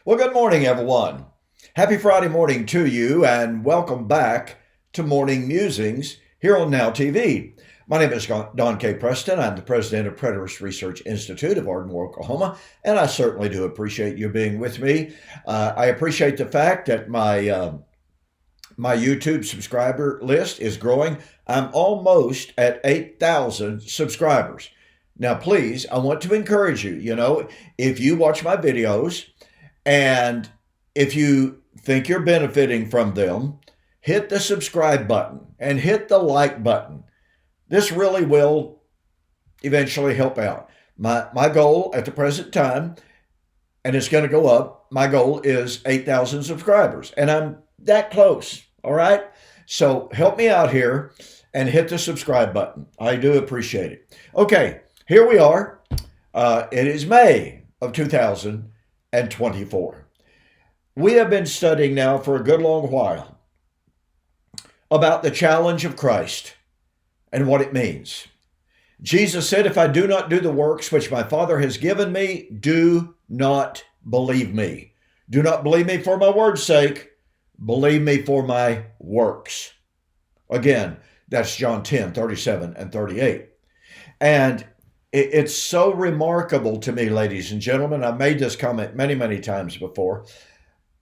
Well, good morning, everyone. Happy Friday morning to you, and welcome back to Morning Musings here on Now TV. My name is Don K. Preston. I'm the president of Preterist Research Institute of Ardmore, Oklahoma, and I certainly do appreciate you being with me. I appreciate the fact that my YouTube subscriber list is growing. I'm almost at 8,000 subscribers. Now, please, I want to encourage you, if you watch my videos, and if you think you're benefiting from them, hit the subscribe button and hit the like button. This really will eventually help out. My goal at the present time, and it's going to go up, my goal is 8,000 subscribers, and I'm that close, all right? So help me out here and hit the subscribe button. I do appreciate it. Okay, here we are. It is May of 2024. We have been studying now for a good long while about the challenge of Christ and what it means. Jesus said, "If I do not do the works which my Father has given me, do not believe me. Do not believe me for my word's sake. Believe me for my works." Again, that's John 10, 37 and 38. And it's so remarkable to me, ladies and gentlemen, I've made this comment many, many times before,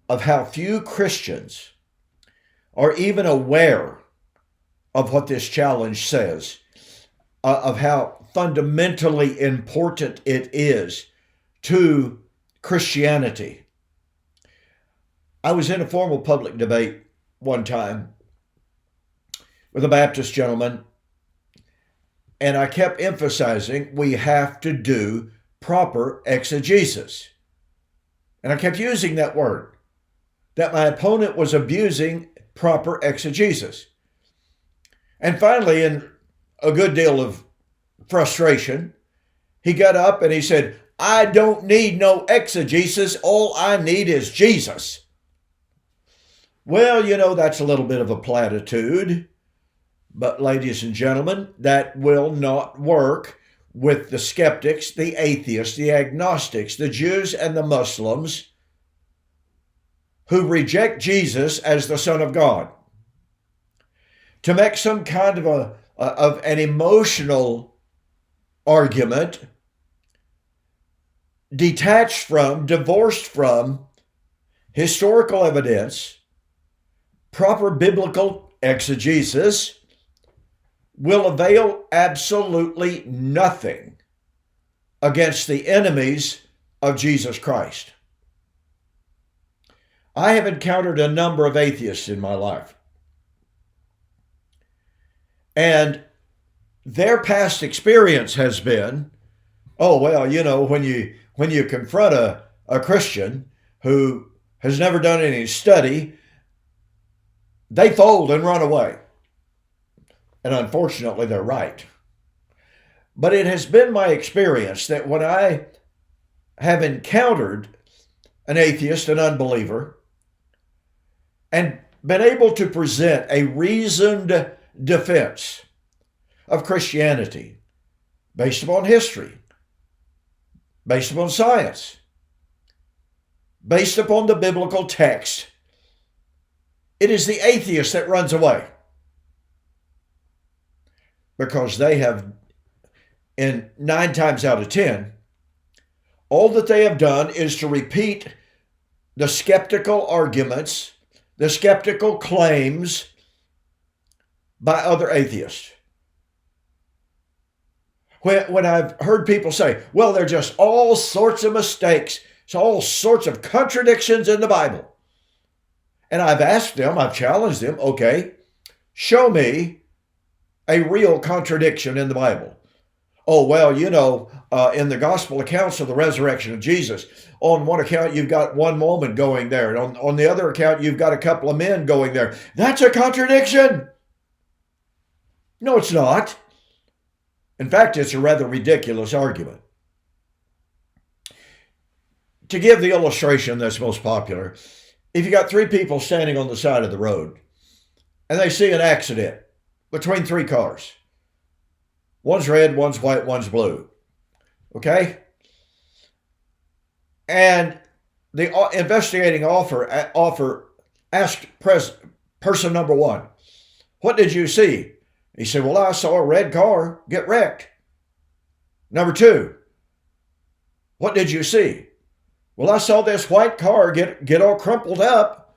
of how few Christians are even aware of what this challenge says, of how fundamentally important it is to Christianity. I was in a formal public debate one time with a Baptist gentleman, and I kept emphasizing we have to do proper exegesis. And I kept using that word, that my opponent was abusing proper exegesis. And finally, in a good deal of frustration, he got up and he said, "I don't need no exegesis. All I need is Jesus." Well, that's a little bit of a platitude. But ladies and gentlemen, that will not work with the skeptics, the atheists, the agnostics, the Jews, and the Muslims who reject Jesus as the Son of God. To make some kind of an emotional argument, detached from, divorced from historical evidence, proper biblical exegesis, will avail absolutely nothing against the enemies of Jesus Christ. I have encountered a number of atheists in my life, and their past experience has been, oh, well, when you confront a Christian who has never done any study, they fold and run away. And unfortunately, they're right. But it has been my experience that when I have encountered an atheist, an unbeliever, and been able to present a reasoned defense of Christianity based upon history, based upon science, based upon the biblical text, it is the atheist that runs away. Because they have, in 9 times out of 10, all that they have done is to repeat the skeptical arguments, the skeptical claims by other atheists. When I've heard people say, well, there are just all sorts of mistakes, it's all sorts of contradictions in the Bible. And I've asked them, I've challenged them, okay, show me a real contradiction in the Bible. Oh, well, in the gospel accounts of the resurrection of Jesus, on one account, you've got one woman going there. And on the other account, you've got a couple of men going there. That's a contradiction. No, it's not. In fact, it's a rather ridiculous argument. To give the illustration that's most popular, if you got 3 people standing on the side of the road and they see an accident between 3 cars. One's red, one's white, one's blue. Okay? And the investigating officer asked person number one, "What did you see?" He said, "Well, I saw a red car get wrecked." Number two, "What did you see?" "Well, I saw this white car get all crumpled up."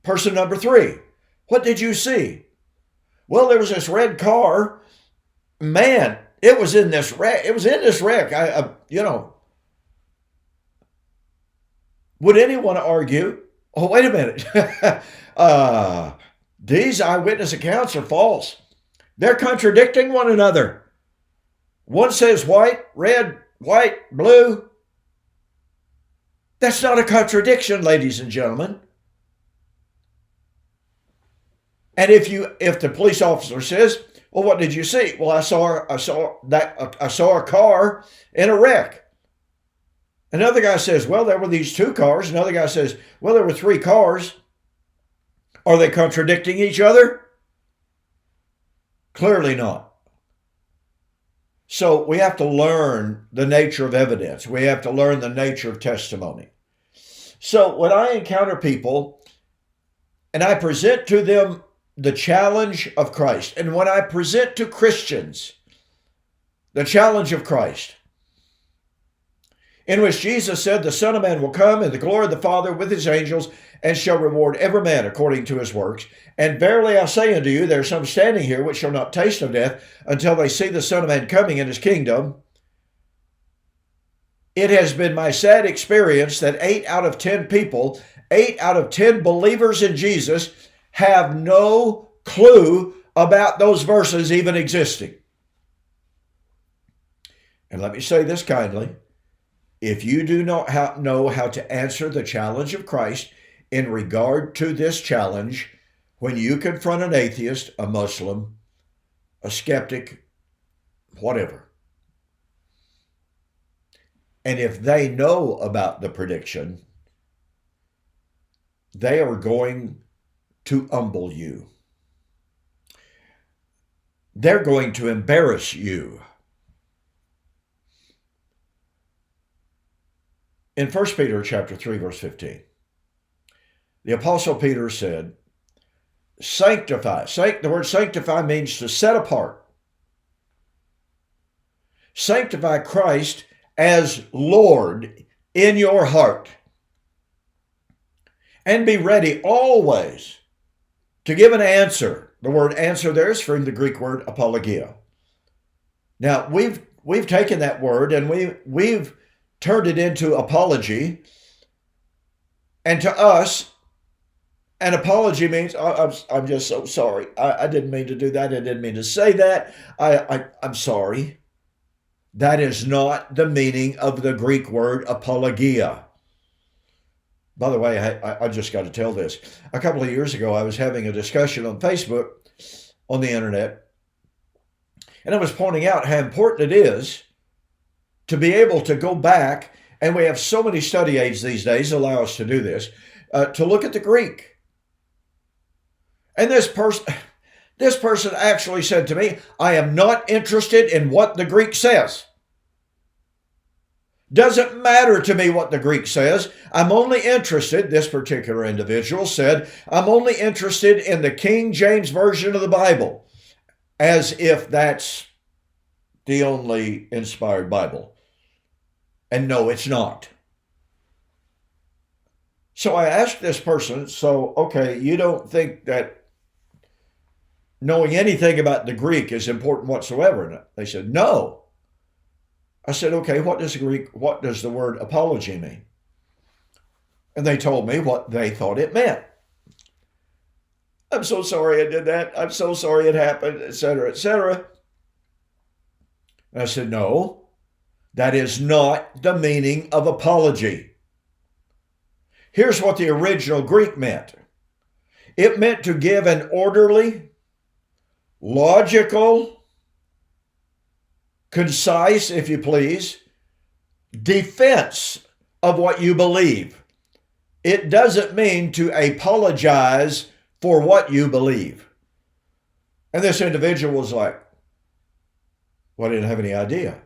Person number three, "What did you see?" "Well, there was this red car. Man, it was in this wreck. It was in this wreck. Would anyone argue, oh, wait a minute. These eyewitness accounts are false. They're contradicting one another. One says white, red, white, blue. That's not a contradiction, ladies and gentlemen. And if the police officer says, "Well, what did you see?" "Well, I saw a car in a wreck." Another guy says, "Well, there were these two cars." Another guy says, "Well, there were three cars." Are they contradicting each other? Clearly not. So we have to learn the nature of evidence. We have to learn the nature of testimony. So when I encounter people and I present to them the challenge of Christ, and when I present to Christians the challenge of Christ, in which Jesus said, "The Son of Man will come in the glory of the Father with his angels, and shall reward every man according to his works. And verily I say unto you, there are some standing here which shall not taste of death until they see the Son of Man coming in his kingdom." It has been my sad experience that 8 out of 10 people, 8 out of 10 believers in Jesus, have no clue about those verses even existing. And let me say this kindly. If you do not know how to answer the challenge of Christ in regard to this challenge, when you confront an atheist, a Muslim, a skeptic, whatever, and if they know about the prediction, they are going to humble you. They're going to embarrass you. In 1 Peter chapter 3, verse 15, the Apostle Peter said, sanctify. The word sanctify means to set apart. Sanctify Christ as Lord in your heart. And be ready always to give an answer. The word answer there is from the Greek word apologia. Now, we've taken that word and we've turned it into apology. And to us, an apology means, I'm just so sorry. I didn't mean to do that. I didn't mean to say that. I'm sorry. That is not the meaning of the Greek word apologia. By the way, I just got to tell this. A couple of years ago, I was having a discussion on Facebook, on the internet, and I was pointing out how important it is to be able to go back, and we have so many study aids these days that allow us to do this, to look at the Greek. And this person actually said to me, I am not interested in what the Greek says. Doesn't matter to me what the Greek says. I'm only interested, this particular individual said, I'm only interested in the King James Version of the Bible, as if that's the only inspired Bible. And no, it's not. So I asked this person, so, okay, you don't think that knowing anything about the Greek is important whatsoever? And they said, no. I said, okay, what does the word apology mean? And they told me what they thought it meant. I'm so sorry I did that. I'm so sorry it happened, etc., etc. And I said, no, that is not the meaning of apology. Here's what the original Greek meant. It meant to give an orderly, logical, concise, if you please, defense of what you believe. It doesn't mean to apologize for what you believe. And this individual was like, well, I didn't have any idea.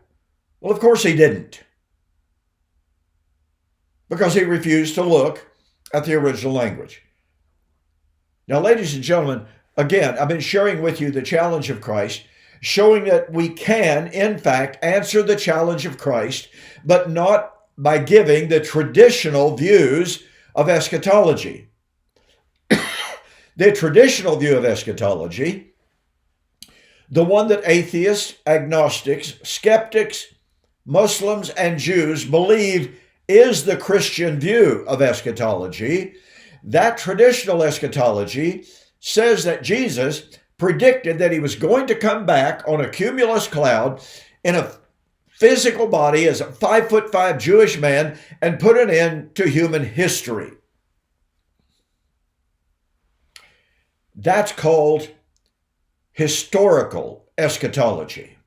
Well, of course he didn't. because he refused to look at the original language. Now, ladies and gentlemen, again, I've been sharing with you the challenge of Christ, showing that we can, in fact, answer the challenge of Christ, but not by giving the traditional views of eschatology. The traditional view of eschatology, the one that atheists, agnostics, skeptics, Muslims, and Jews believe is the Christian view of eschatology, that traditional eschatology says that Jesus predicted that he was going to come back on a cumulus cloud in a physical body as a 5'5" Jewish man and put an end to human history. That's called historical eschatology.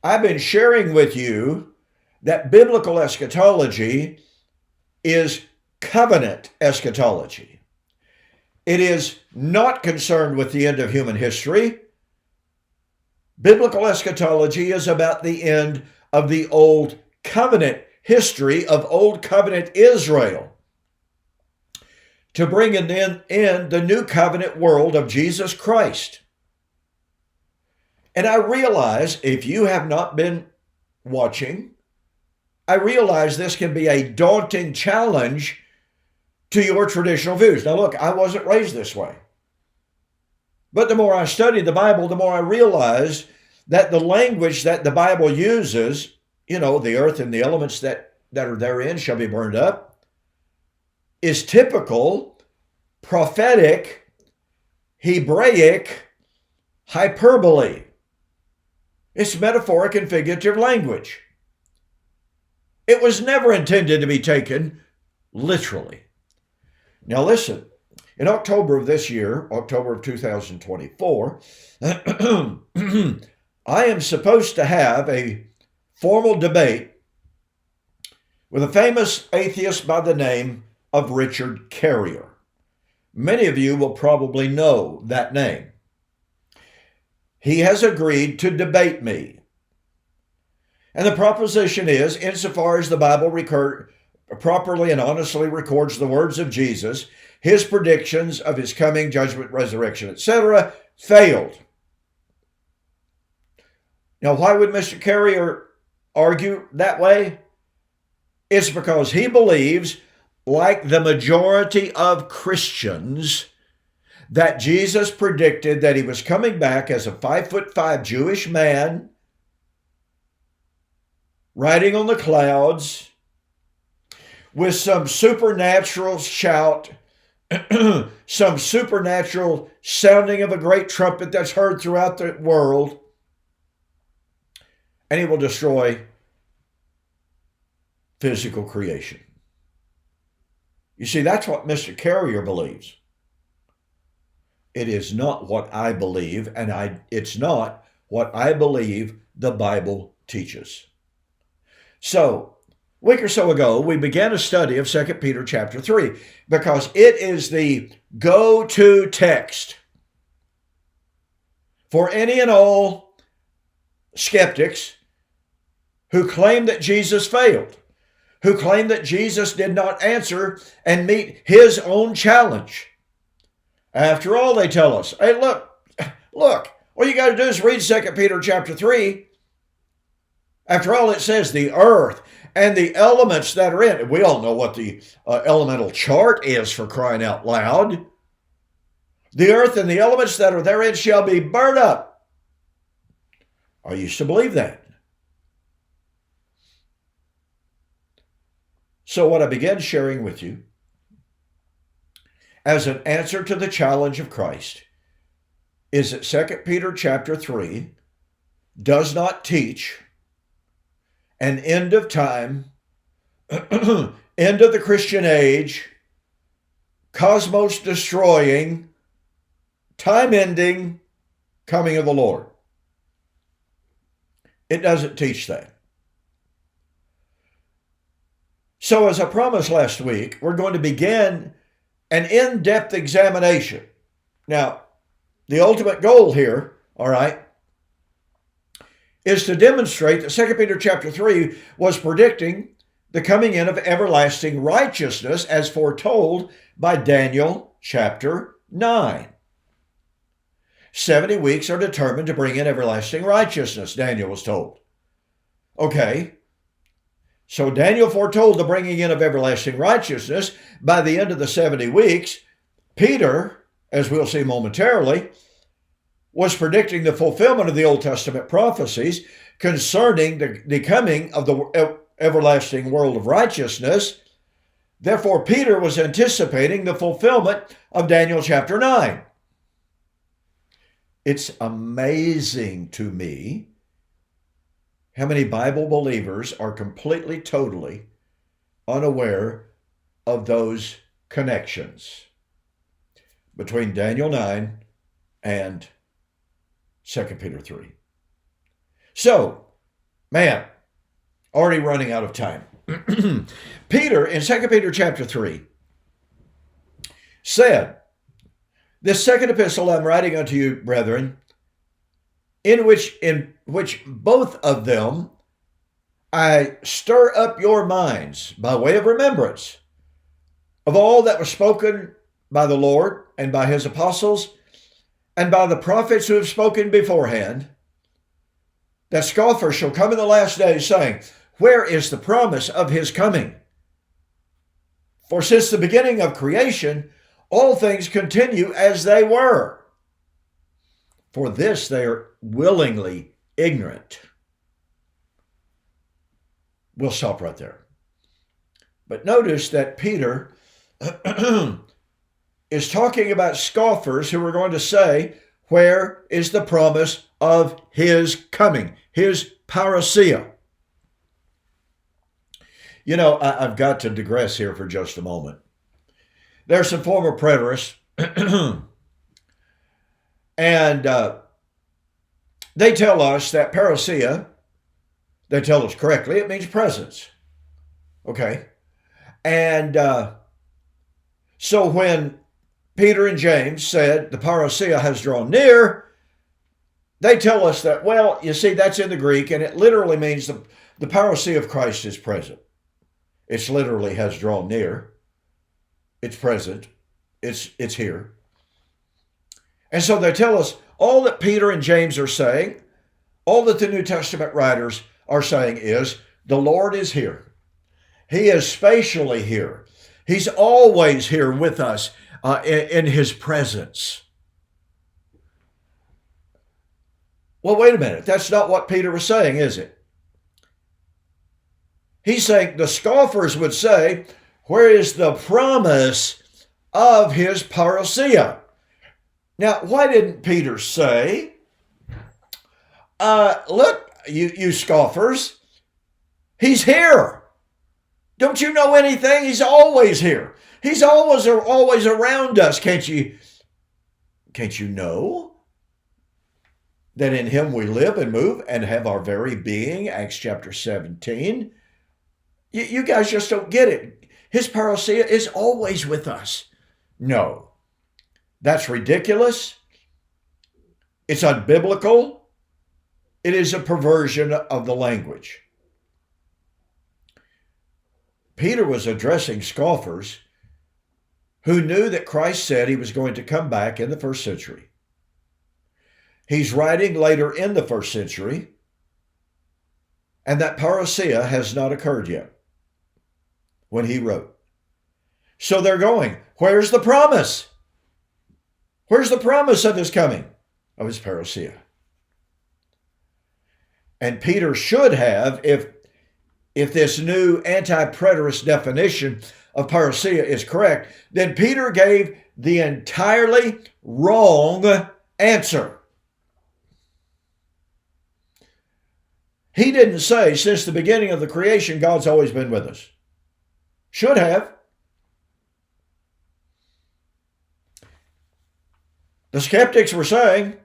I've been sharing with you that biblical eschatology is covenant eschatology. It is not concerned with the end of human history. Biblical eschatology is about the end of the old covenant history of old covenant Israel, to bring in the new covenant world of Jesus Christ. And I realize, if you have not been watching, I realize this can be a daunting challenge to your traditional views. Now look, I wasn't raised this way. But the more I study the Bible, the more I realize that the language that the Bible uses, the earth and the elements that are therein shall be burned up, is typical, prophetic, Hebraic hyperbole. It's metaphoric and figurative language. It was never intended to be taken literally. Now listen, in October of this year, October of 2024, I am supposed to have a formal debate with a famous atheist by the name of Richard Carrier. Many of you will probably know that name. He has agreed to debate me. And the proposition is, insofar as the Bible properly and honestly records the words of Jesus, his predictions of his coming, judgment, resurrection, etc., failed. Now, why would Mr. Carrier argue that way? It's because he believes, like the majority of Christians, that Jesus predicted that he was coming back as a 5'5" Jewish man, riding on the clouds, with some supernatural shout, some supernatural sounding of a great trumpet that's heard throughout the world, and he will destroy physical creation. You see, that's what Mr. Carrier believes. It is not what I believe, and it's not what I believe the Bible teaches. So, a week or so ago, we began a study of 2 Peter chapter 3, because it is the go-to text for any and all skeptics who claim that Jesus failed, who claim that Jesus did not answer and meet his own challenge. After all, they tell us, hey, look, all you got to do is read 2 Peter chapter 3. After all, it says the earth and the elements that are in it. We all know what the elemental chart is, for crying out loud. The earth and the elements that are therein shall be burned up. I used to believe that. So what I began sharing with you as an answer to the challenge of Christ is that 2 Peter chapter 3 does not teach an end of time, end of the Christian age, cosmos destroying, time ending coming of the Lord. It doesn't teach that. So as I promised last week, we're going to begin an in-depth examination. Now, the ultimate goal here, all right, is to demonstrate that 2 Peter chapter 3 was predicting the coming in of everlasting righteousness as foretold by Daniel chapter 9. 70 weeks are determined to bring in everlasting righteousness, Daniel was told. Okay, so Daniel foretold the bringing in of everlasting righteousness by the end of the 70 weeks. Peter, as we'll see momentarily, was predicting the fulfillment of the Old Testament prophecies concerning the coming of the everlasting world of righteousness. Therefore, Peter was anticipating the fulfillment of Daniel chapter 9. It's amazing to me how many Bible believers are completely, totally unaware of those connections between Daniel 9 and 2 Peter 3. So, man, already running out of time. Peter, in 2 Peter chapter 3, said, "This second epistle I'm writing unto you, brethren, in which both of them I stir up your minds by way of remembrance of all that was spoken by the Lord and by his apostles and by the prophets who have spoken beforehand, that scoffers shall come in the last days, saying, Where is the promise of his coming? For since the beginning of creation, all things continue as they were. For this they are willingly ignorant." We'll stop right there. But notice that Peter is talking about scoffers who are going to say, where is the promise of his coming, his parousia? You know, I've got to digress here for just a moment. There are some former preterists, and they tell us that parousia, they tell us correctly, it means presence. Okay? And so when Peter and James said the parousia has drawn near, they tell us that, well, you see, that's in the Greek, and it literally means the parousia of Christ is present. It's literally has drawn near. It's present. It's here. And so they tell us all that Peter and James are saying, all that the New Testament writers are saying is, the Lord is here. He is spatially here. He's always here with us in his presence. Well, wait a minute. That's not what Peter was saying, is it? He's saying the scoffers would say, where is the promise of his parousia? Now, why didn't Peter say, look, you scoffers, he's here. Don't you know anything? He's always here. He's always around us. Can't you know that in him we live and move and have our very being? Acts chapter 17. You guys just don't get it. His parousia is always with us. No, that's ridiculous. It's unbiblical. It is a perversion of the language. Peter was addressing scoffers who knew that Christ said he was going to come back in the first century. He's writing later in the first century, and that parousia has not occurred yet when he wrote. So they're going, where's the promise? Where's the promise of his coming, of his parousia? And Peter should have, if this new anti-preterist definition of parousia is correct, then Peter gave the entirely wrong answer. He didn't say, since the beginning of the creation, God's always been with us. Should have. The skeptics were saying,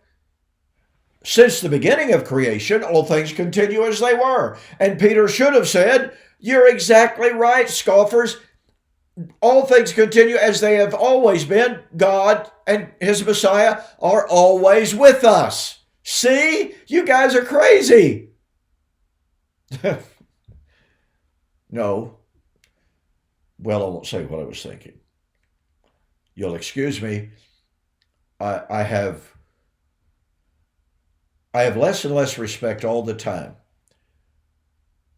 since the beginning of creation, all things continue as they were. And Peter should have said, you're exactly right, scoffers. All things continue as they have always been. God and his Messiah are always with us. See, you guys are crazy. No. Well, I won't say what I was thinking. You'll excuse me. I have less and less respect all the time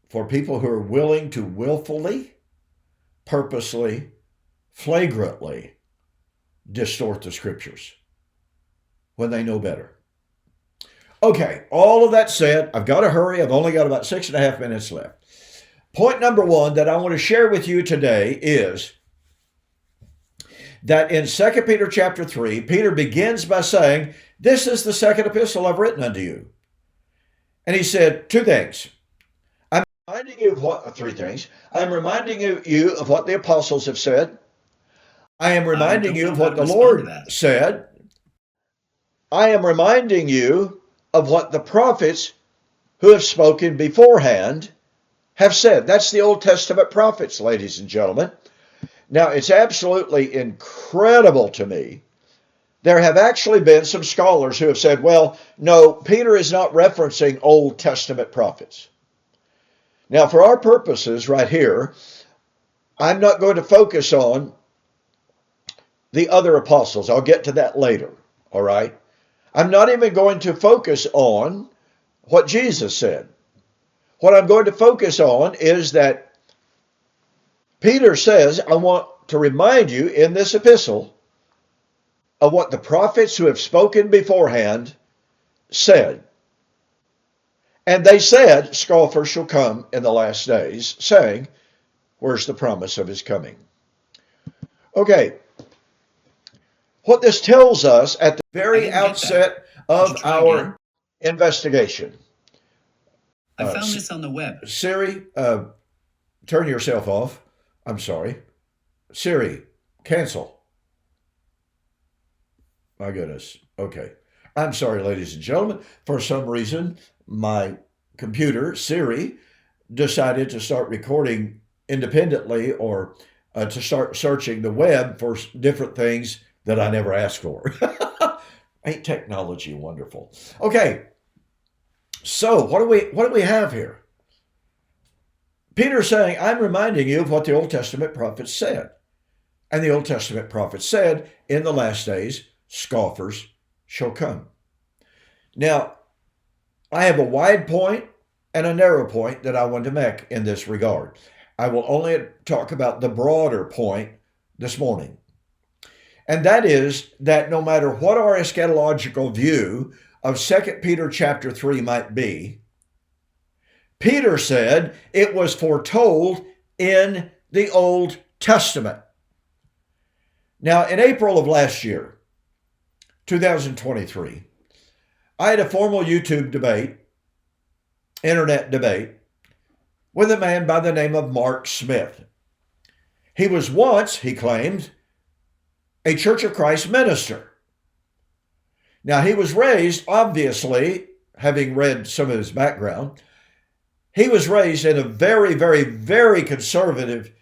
for people who are willing to willfully, purposely, flagrantly distort the scriptures when they know better. Okay, all of that said, I've got to hurry. I've only got about 6.5 minutes left. Point number one that I want to share with you today is that in 2 Peter chapter 3, Peter begins by saying, this is the second epistle I've written unto you. And he said two things. I'm reminding you of three things. I'm reminding you of what the apostles have said. I am reminding you of what the Lord said. I am reminding you of what the prophets who have spoken beforehand have said. That's the Old Testament prophets, ladies and gentlemen. Now, it's absolutely incredible to me. There have actually been some scholars who have said, well, no, Peter is not referencing Old Testament prophets. Now, for our purposes right here, I'm not going to focus on the other apostles. I'll get to that later, all right? I'm not even going to focus on what Jesus said. What I'm going to focus on is that Peter says, I want to remind you in this epistle of what the prophets who have spoken beforehand said. And they said, scoffers shall come in the last days, saying, where's the promise of his coming? Okay. What this tells us at the very outset of our investigation. I found this on the web. Siri, turn yourself off. I'm sorry. Siri, cancel. My goodness. Okay. I'm sorry, ladies and gentlemen. For some reason, my computer, Siri, decided to start recording independently or to start searching the web for different things that I never asked for. Ain't technology wonderful? Okay. So what do we have here? Peter's saying, I'm reminding you of what the Old Testament prophets said. And the Old Testament prophets said, in the last days, scoffers shall come. Now, I have a wide point and a narrow point that I want to make in this regard. I will only talk about the broader point this morning. And that is that no matter what our eschatological view of 2 Peter chapter 3 might be, Peter said it was foretold in the Old Testament. Now, in April of last year, 2023, I had a formal YouTube debate, internet debate, with a man by the name of Mark Smith. He was once, he claimed, a Church of Christ minister. Now, he was raised, obviously, having read some of his background, he was raised in a very, very, very conservative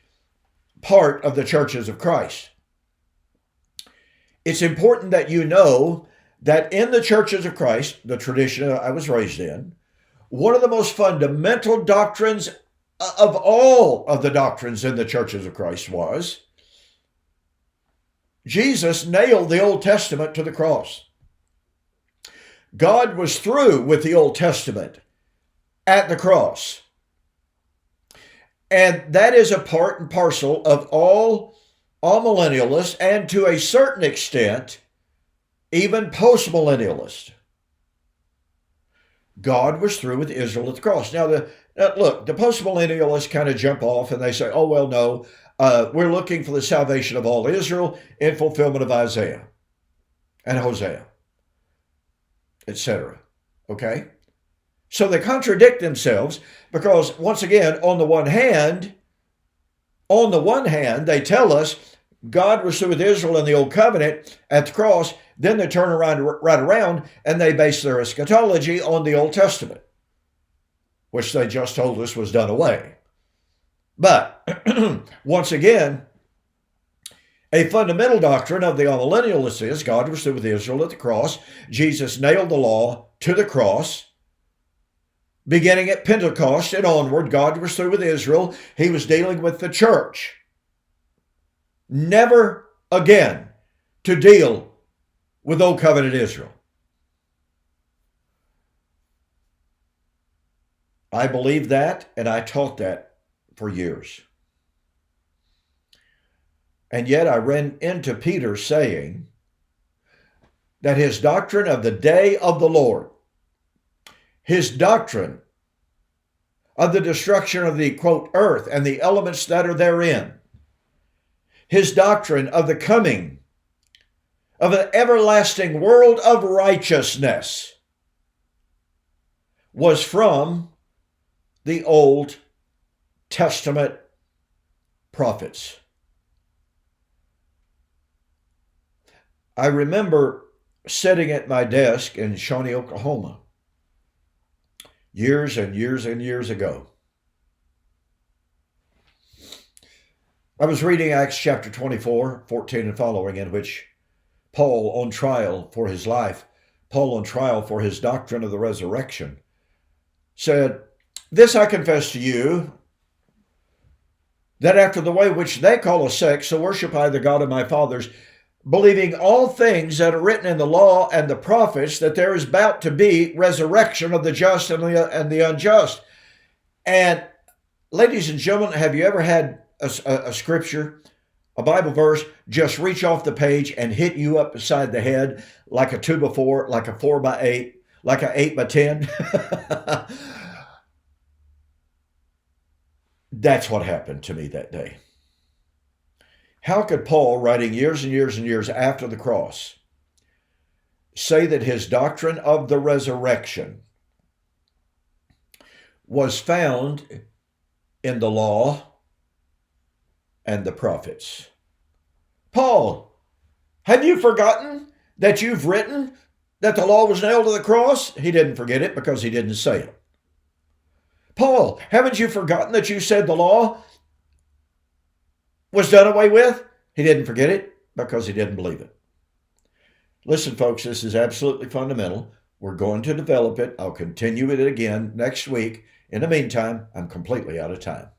part of the Churches of Christ. It's important that you know that in the Churches of Christ, the tradition I was raised in, one of the most fundamental doctrines of all of the doctrines in the Churches of Christ was Jesus nailed the Old Testament to the cross. God was through with the Old Testament at the cross. And that is a part and parcel of all millennialists, and to a certain extent, even post-millennialists. God was through with Israel at the cross. Now, look, the post-millennialists kind of jump off and they say, oh, well, no, we're looking for the salvation of all Israel in fulfillment of Isaiah and Hosea, etc. Okay? So they contradict themselves because, once again, on the one hand, they tell us God was through with Israel in the Old Covenant at the cross. Then they turn right around and they base their eschatology on the Old Testament, which they just told us was done away. But once again, a fundamental doctrine of the amillennialists is God was through with Israel at the cross. Jesus nailed the law to the cross. Beginning at Pentecost and onward, God was through with Israel. He was dealing with the church. Never again to deal with Old Covenant Israel. I believed that, and I taught that for years. And yet I ran into Peter saying that his doctrine of the day of the Lord, his doctrine of the destruction of the, quote, earth and the elements that are therein, his doctrine of the coming of an everlasting world of righteousness was from the Old Testament prophets. I remember sitting at my desk in Shawnee, Oklahoma, years and years and years ago. I was reading Acts chapter 24, 14 and following, in which Paul, on trial for his life, Paul on trial for his doctrine of the resurrection, said, "This I confess to you, that after the way which they call a sect, so worship I the God of my fathers, believing all things that are written in the law and the prophets, that there is about to be resurrection of the just and the unjust." And ladies and gentlemen, have you ever had a scripture, a Bible verse, just reach off the page and hit you up beside the head like a 2x4, like a 4x8, like a 8x10? That's what happened to me that day. How could Paul, writing years and years and years after the cross, say that his doctrine of the resurrection was found in the law and the prophets? Paul, have you forgotten that you've written that the law was nailed to the cross? He didn't forget it because he didn't say it. Paul, haven't you forgotten that you said the law was done away with? He didn't forget it because he didn't believe it. Listen, folks, this is absolutely fundamental. We're going to develop it. I'll continue it again next week. In the meantime, I'm completely out of time.